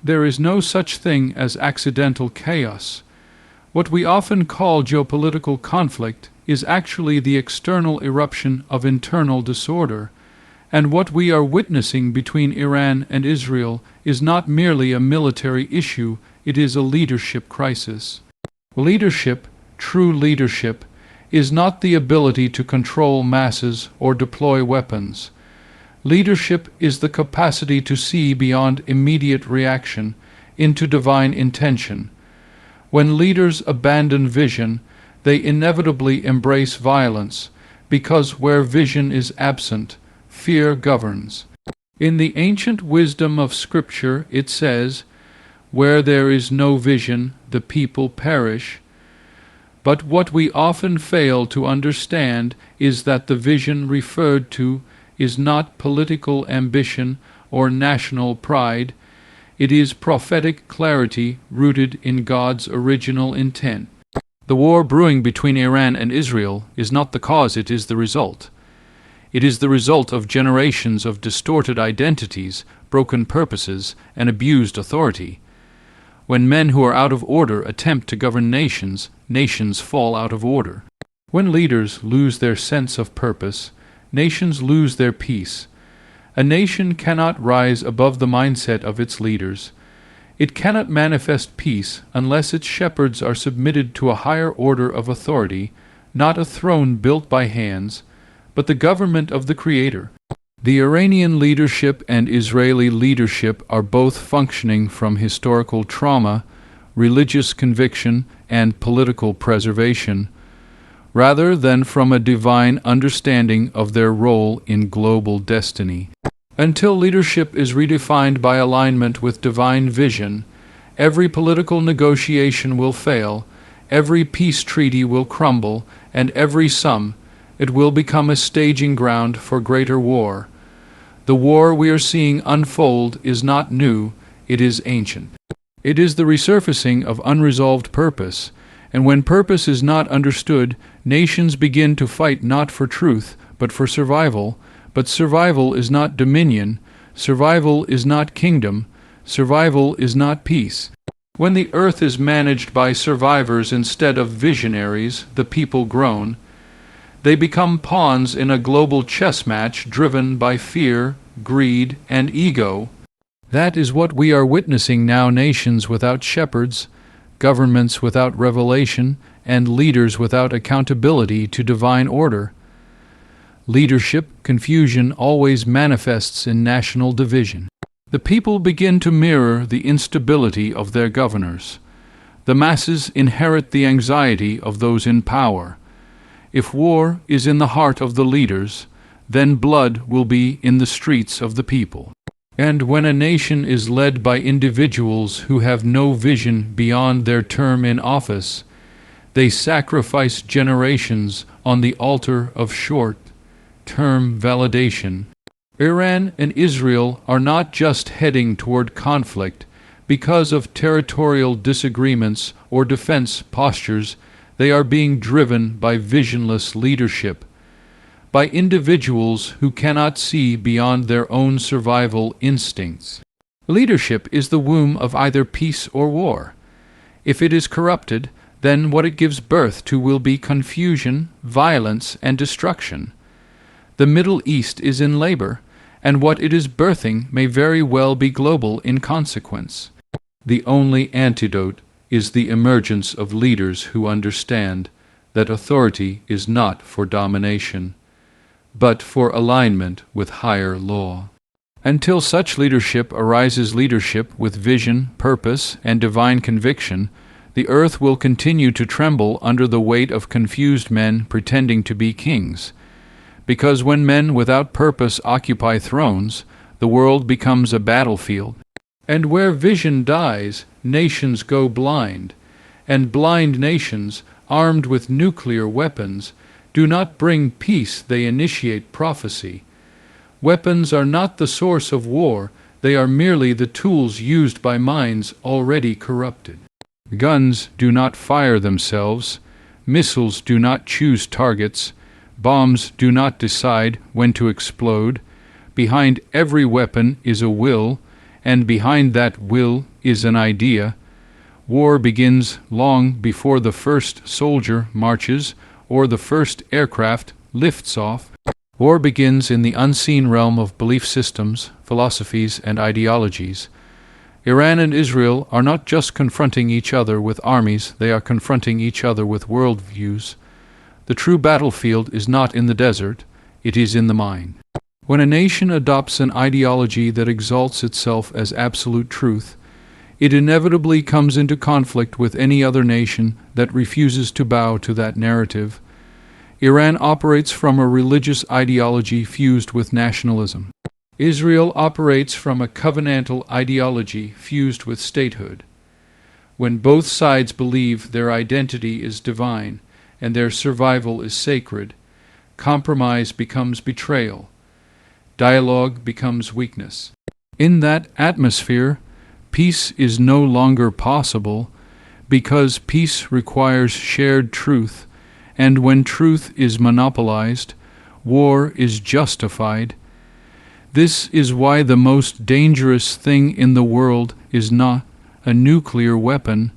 there is no such thing as accidental chaos. What we often call geopolitical conflict is actually the external eruption of internal disorder, and what we are witnessing between Iran and Israel is not merely a military issue, it is a leadership crisis. Leadership, true leadership, is not the ability to control masses or deploy weapons. Leadership is the capacity to see beyond immediate reaction into divine intention. When leaders abandon vision, they inevitably embrace violence, because where vision is absent, fear governs. In the ancient wisdom of Scripture it says, "Where there is no vision, the people perish." But what we often fail to understand is that the vision referred to is not political ambition or national pride. It is prophetic clarity rooted in God's original intent. The war brewing between Iran and Israel is not the cause, it is the result. It is the result of generations of distorted identities, broken purposes, and abused authority. When men who are out of order attempt to govern nations, nations fall out of order. When leaders lose their sense of purpose, nations lose their peace. A nation cannot rise above the mindset of its leaders. It cannot manifest peace unless its shepherds are submitted to a higher order of authority, not a throne built by hands, but the government of the Creator. The Iranian leadership and Israeli leadership are both functioning from historical trauma, religious conviction, and political preservation, rather than from a divine understanding of their role in global destiny. Until leadership is redefined by alignment with divine vision, every political negotiation will fail, every peace treaty will crumble, and every sum, it will become a staging ground for greater war. The war we are seeing unfold is not new, it is ancient. It is the resurfacing of unresolved purpose, and when purpose is not understood, nations begin to fight not for truth, but for survival. But survival is not dominion, survival is not kingdom, survival is not peace. When the earth is managed by survivors instead of visionaries, the people groan. They become pawns in a global chess match driven by fear, greed, and ego. That is what we are witnessing now: nations without shepherds, governments without revelation, and leaders without accountability to divine order. Leadership confusion always manifests in national division. The people begin to mirror the instability of their governors. The masses inherit the anxiety of those in power. If war is in the heart of the leaders, then blood will be in the streets of the people. And when a nation is led by individuals who have no vision beyond their term in office, they sacrifice generations on the altar of short-term validation. Iran and Israel are not just heading toward conflict because of territorial disagreements or defense postures. They are being driven by visionless leadership, by individuals who cannot see beyond their own survival instincts. Leadership is the womb of either peace or war. If it is corrupted, then what it gives birth to will be confusion, violence, and destruction. The Middle East is in labor, and what it is birthing may very well be global in consequence. The only antidote is the emergence of leaders who understand that authority is not for domination, but for alignment with higher law. Until such leadership arises, leadership with vision, purpose, and divine conviction, the earth will continue to tremble under the weight of confused men pretending to be kings. Because when men without purpose occupy thrones, the world becomes a battlefield. And where vision dies, nations go blind, and blind nations, armed with nuclear weapons, do not bring peace, they initiate prophecy. Weapons are not the source of war, they are merely the tools used by minds already corrupted. Guns do not fire themselves, missiles do not choose targets, bombs do not decide when to explode. Behind every weapon is a will, and behind that will is an idea. War begins long before the first soldier marches or the first aircraft lifts off. War begins in the unseen realm of belief systems, philosophies, and ideologies. Iran and Israel are not just confronting each other with armies, they are confronting each other with worldviews. The true battlefield is not in the desert, it is in the mind. When a nation adopts an ideology that exalts itself as absolute truth, it inevitably comes into conflict with any other nation that refuses to bow to that narrative. Iran operates from a religious ideology fused with nationalism. Israel operates from a covenantal ideology fused with statehood. When both sides believe their identity is divine and their survival is sacred, compromise becomes betrayal. Dialogue becomes weakness. In that atmosphere, peace is no longer possible because peace requires shared truth, and when truth is monopolized, war is justified. This is why the most dangerous thing in the world is not a nuclear weapon,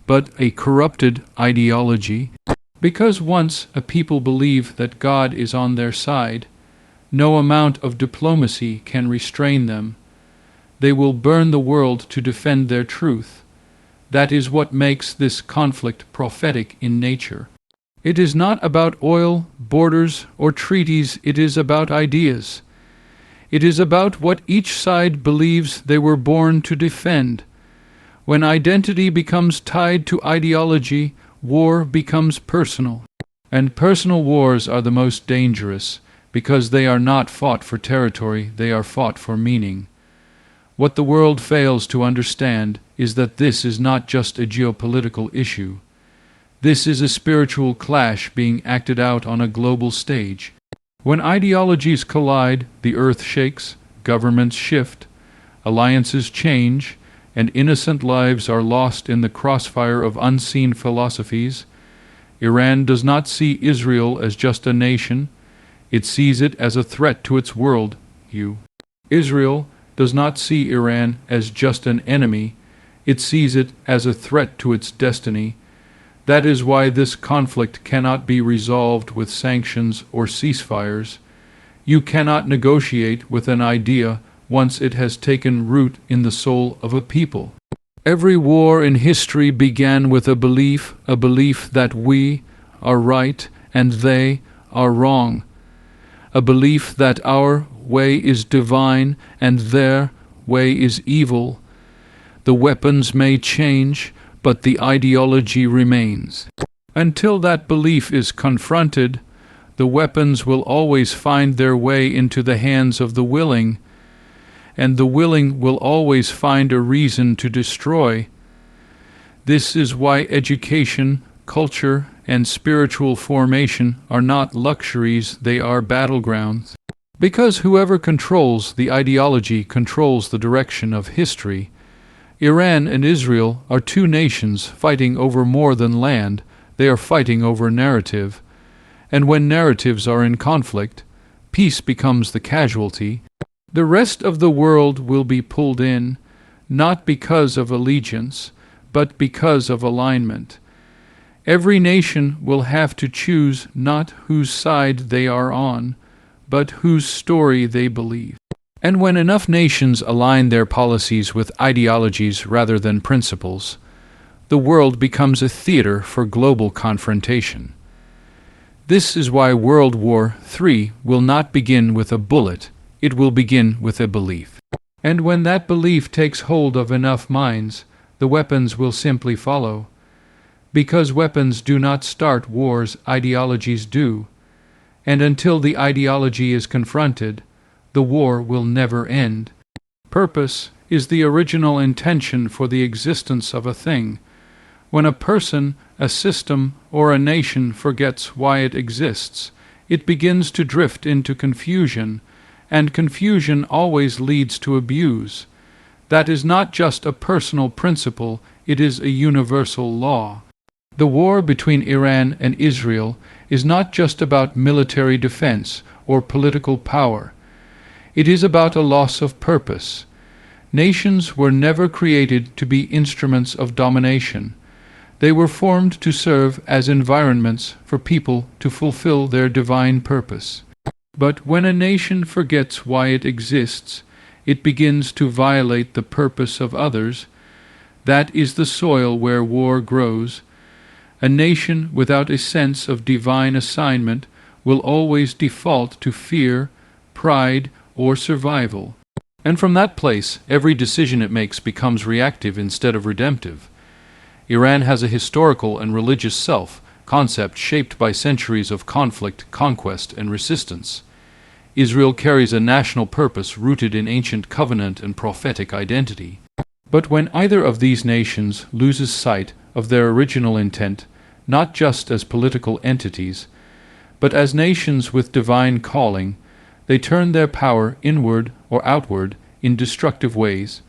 but a corrupted ideology. Because once a people believe that God is on their side, no amount of diplomacy can restrain them. They will burn the world to defend their truth. That is what makes this conflict prophetic in nature. It is not about oil, borders, or treaties, it is about ideas. It is about what each side believes they were born to defend. When identity becomes tied to ideology, war becomes personal. And personal wars are the most dangerous, because they are not fought for territory, they are fought for meaning. What the world fails to understand is that this is not just a geopolitical issue. This is a spiritual clash being acted out on a global stage. When ideologies collide, the earth shakes, governments shift, alliances change, and innocent lives are lost in the crossfire of unseen philosophies. Iran does not see Israel as just a nation, it sees it as a threat to its world view. Israel does not see Iran as just an enemy, it sees it as a threat to its destiny. That is why this conflict cannot be resolved with sanctions or ceasefires. You cannot negotiate with an idea once it has taken root in the soul of a people. Every war in history began with a belief that we are right and they are wrong, a belief that our way is divine and their way is evil. The weapons may change, but the ideology remains. Until that belief is confronted, the weapons will always find their way into the hands of the willing, and the willing will always find a reason to destroy. This is why education, culture, and spiritual formation are not luxuries, they are battlegrounds. Because whoever controls the ideology controls the direction of history. Iran and Israel are two nations fighting over more than land, they are fighting over narrative. And when narratives are in conflict, peace becomes the casualty. The rest of the world will be pulled in, not because of allegiance, but because of alignment. Every nation will have to choose not whose side they are on, but whose story they believe. And when enough nations align their policies with ideologies rather than principles, the world becomes a theater for global confrontation. This is why World War III will not begin with a bullet, it will begin with a belief. And when that belief takes hold of enough minds, the weapons will simply follow. Because weapons do not start wars, ideologies do. And until the ideology is confronted, the war will never end. Purpose is the original intention for the existence of a thing. When a person, a system, or a nation forgets why it exists, it begins to drift into confusion, and confusion always leads to abuse. That is not just a personal principle, it is a universal law. The war between Iran and Israel is not just about military defense or political power. It is about a loss of purpose. Nations were never created to be instruments of domination. They were formed to serve as environments for people to fulfill their divine purpose. But when a nation forgets why it exists, it begins to violate the purpose of others. That is the soil where war grows. A nation without a sense of divine assignment will always default to fear, pride, or survival. And from that place, every decision it makes becomes reactive instead of redemptive. Iran has a historical and religious self, concept shaped by centuries of conflict, conquest, and resistance. Israel carries a national purpose rooted in ancient covenant and prophetic identity. But when either of these nations loses sight of their original intent, not just as political entities, but as nations with divine calling, they turn their power inward or outward in destructive ways,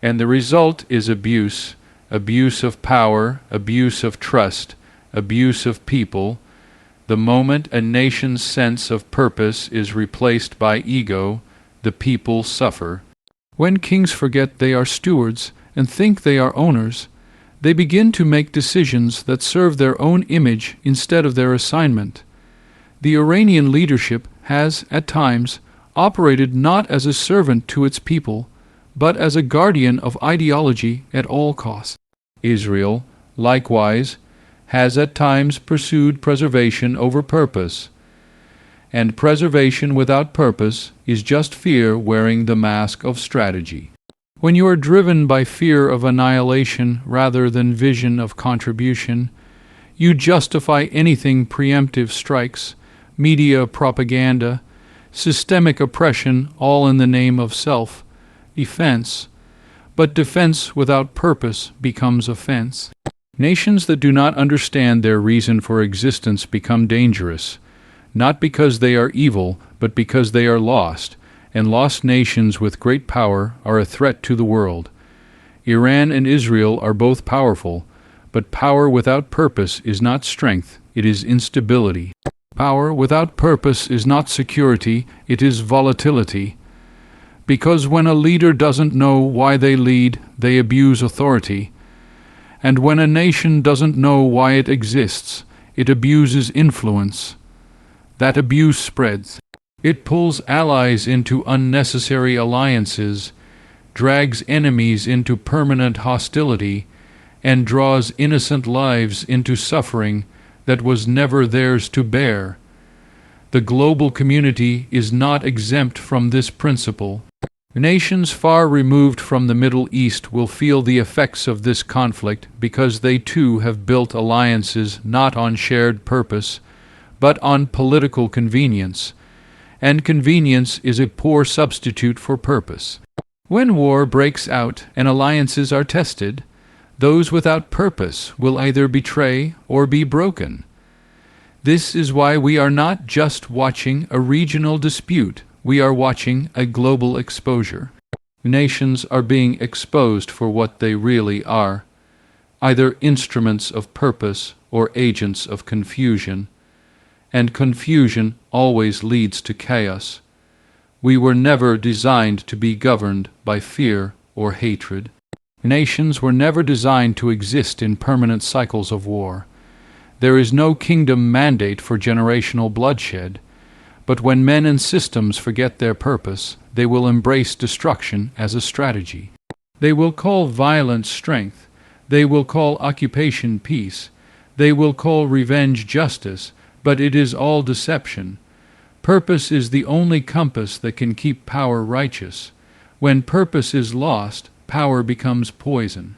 and the result is abuse, abuse of power, abuse of trust, abuse of people. The moment a nation's sense of purpose is replaced by ego, the people suffer. When kings forget they are stewards and think they are owners, they begin to make decisions that serve their own image instead of their assignment. The Iranian leadership has, at times, operated not as a servant to its people, but as a guardian of ideology at all costs. Israel, likewise, has at times pursued preservation over purpose, and preservation without purpose is just fear wearing the mask of strategy. When you are driven by fear of annihilation rather than vision of contribution, you justify anything preemptive strikes, media propaganda, systemic oppression, all in the name of self-defense. But defense without purpose becomes offense. Nations that do not understand their reason for existence become dangerous, not because they are evil, but because they are lost, and lost nations with great power are a threat to the world. Iran and Israel are both powerful, but power without purpose is not strength, it is instability. Power without purpose is not security, it is volatility. Because when a leader doesn't know why they lead, they abuse authority. And when a nation doesn't know why it exists, it abuses influence. That abuse spreads. It pulls allies into unnecessary alliances, drags enemies into permanent hostility, and draws innocent lives into suffering that was never theirs to bear. The global community is not exempt from this principle. Nations far removed from the Middle East will feel the effects of this conflict because they too have built alliances not on shared purpose, but on political convenience, and convenience is a poor substitute for purpose. When war breaks out and alliances are tested, those without purpose will either betray or be broken. This is why we are not just watching a regional dispute, we are watching a global exposure. Nations are being exposed for what they really are, either instruments of purpose or agents of confusion, and confusion always leads to chaos. We were never designed to be governed by fear or hatred. Nations were never designed to exist in permanent cycles of war. There is no kingdom mandate for generational bloodshed. But when men and systems forget their purpose, they will embrace destruction as a strategy. They will call violence strength. They will call occupation peace. They will call revenge justice, but it is all deception. Purpose is the only compass that can keep power righteous. When purpose is lost, power becomes poison.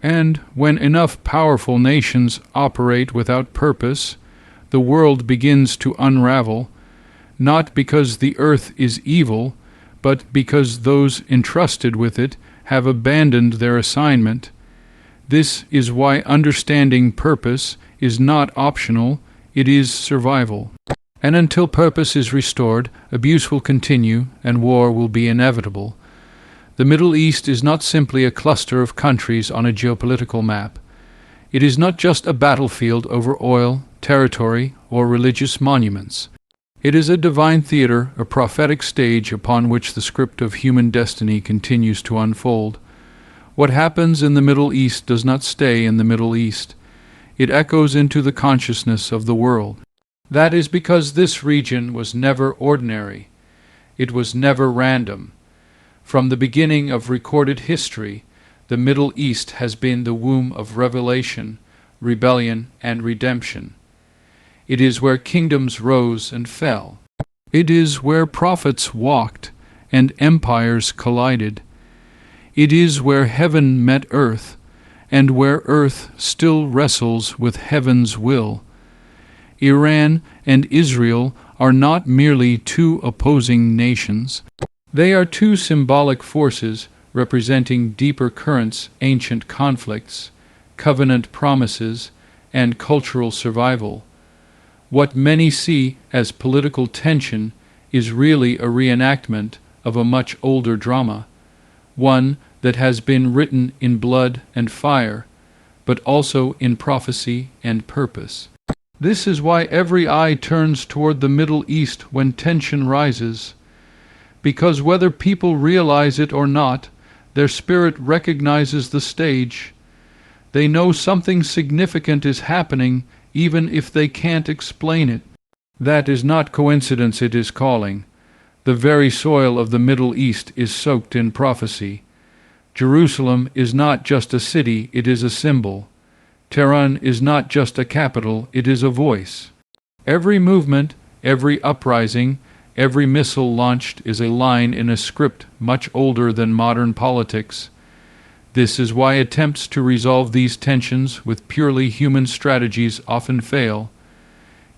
And when enough powerful nations operate without purpose, the world begins to unravel, not because the earth is evil, but because those entrusted with it have abandoned their assignment. This is why understanding purpose is not optional, it is survival. And until purpose is restored, abuse will continue and war will be inevitable. The Middle East is not simply a cluster of countries on a geopolitical map. It is not just a battlefield over oil, territory, or religious monuments. It is a divine theater, a prophetic stage upon which the script of human destiny continues to unfold. What happens in the Middle East does not stay in the Middle East. It echoes into the consciousness of the world. That is because this region was never ordinary. It was never random. From the beginning of recorded history, the Middle East has been the womb of revelation, rebellion, and redemption. It is where kingdoms rose and fell. It is where prophets walked and empires collided. It is where heaven met earth, and where earth still wrestles with heaven's will. Iran and Israel are not merely two opposing nations. They are two symbolic forces representing deeper currents, ancient conflicts, covenant promises, and cultural survival. What many see as political tension is really a reenactment of a much older drama, one that has been written in blood and fire, but also in prophecy and purpose. This is why every eye turns toward the Middle East when tension rises, because whether people realize it or not, their spirit recognizes the stage. They know something significant is happening even if they can't explain it. That is not coincidence, it is calling. The very soil of the Middle East is soaked in prophecy. Jerusalem is not just a city, it is a symbol. Tehran is not just a capital, it is a voice. Every movement, every uprising, every missile launched is a line in a script much older than modern politics. This is why attempts to resolve these tensions with purely human strategies often fail.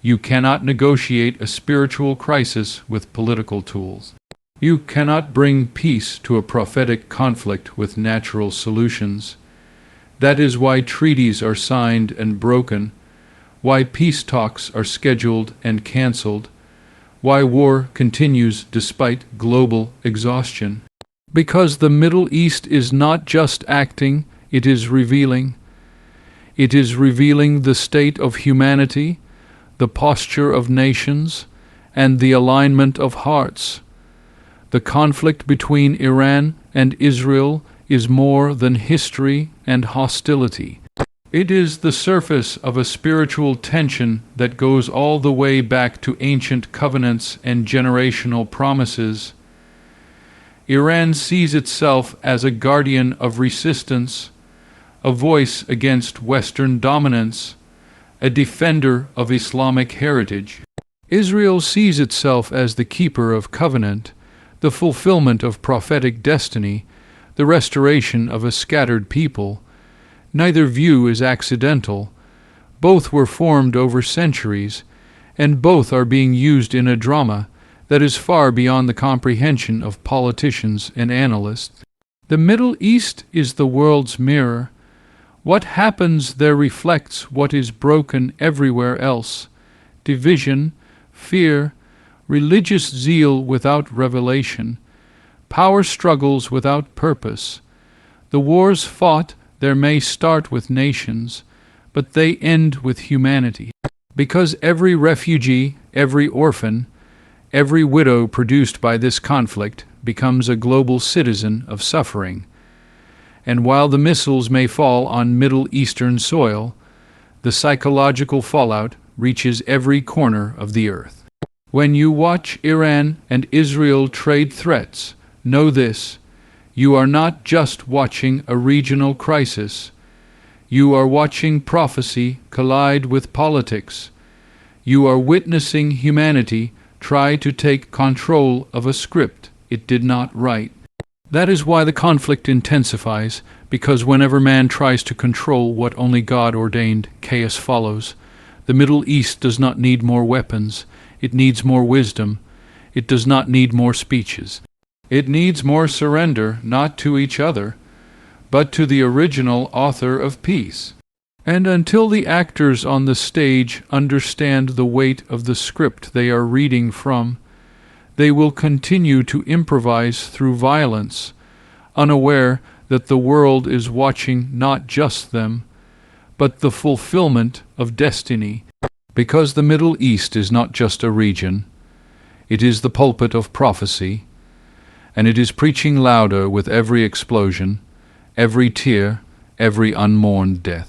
You cannot negotiate a spiritual crisis with political tools. You cannot bring peace to a prophetic conflict with natural solutions. That is why treaties are signed and broken, why peace talks are scheduled and cancelled, why war continues despite global exhaustion. Because the Middle East is not just acting, it is revealing. It is revealing the state of humanity, the posture of nations, and the alignment of hearts. The conflict between Iran and Israel is more than history and hostility. It is the surface of a spiritual tension that goes all the way back to ancient covenants and generational promises. Iran sees itself as a guardian of resistance, a voice against Western dominance, a defender of Islamic heritage. Israel sees itself as the keeper of covenant, the fulfillment of prophetic destiny, the restoration of a scattered people. Neither view is accidental. Both were formed over centuries, and both are being used in a drama that is far beyond the comprehension of politicians and analysts. The Middle East is the world's mirror. What happens there reflects what is broken everywhere else: division, fear, religious zeal without revelation, power struggles without purpose. The wars fought there may start with nations, but they end with humanity. Because every refugee, every orphan, every widow produced by this conflict becomes a global citizen of suffering. And while the missiles may fall on Middle Eastern soil, the psychological fallout reaches every corner of the earth. When you watch Iran and Israel trade threats, know this: you are not just watching a regional crisis. You are watching prophecy collide with politics. You are witnessing humanity try to take control of a script it did not write. That is why the conflict intensifies, because whenever man tries to control what only God ordained, chaos follows. The Middle East does not need more weapons. It needs more wisdom. It does not need more speeches. It needs more surrender, not to each other, but to the original author of peace. And until the actors on the stage understand the weight of the script they are reading from, they will continue to improvise through violence, unaware that the world is watching not just them, but the fulfillment of destiny. Because the Middle East is not just a region, It is the pulpit of prophecy, and it is preaching louder with every explosion, every tear, every unmourned death.